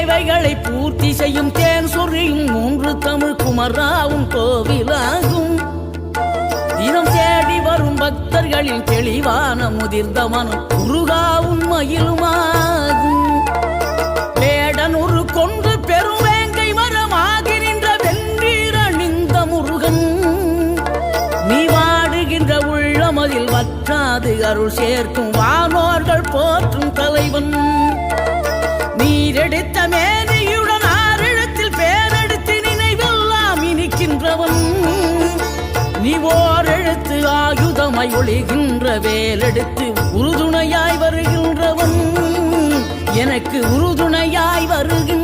தேவைகளை பூர்த்தி செய்யும் தேன் சொறியும் மூன்று தமிழ் குமராவும் கோவிலாகும். தினம் தேடி வரும் பக்தர்களின் தெளிவான முதிர்ந்த மனம் முருகாவும் மயிலுமாகும். வேடனூறு கொண்டு பெரும் வேங்கை மரமாகி நின்ற வென்றீர் அணிந்த முருகன், நீ வாடுகின்ற உள்ளமதில் வற்றாது அருள் சேர்க்கும் வானோர்கள் போற்றும் தலைவன். நீரெடுத்த மேனியுடன் ஆறிடத்தில் பேரெடுத்து நினைவெல்லாம் இனிக்கின்றவன், நீ ஓரெழுத்து ஆயுதமாய் ஒளிகின்ற வேலெடுத்து உறுதுணையாய் வருகின்றவன், எனக்கு உறுதுணையாய் வருகின்ற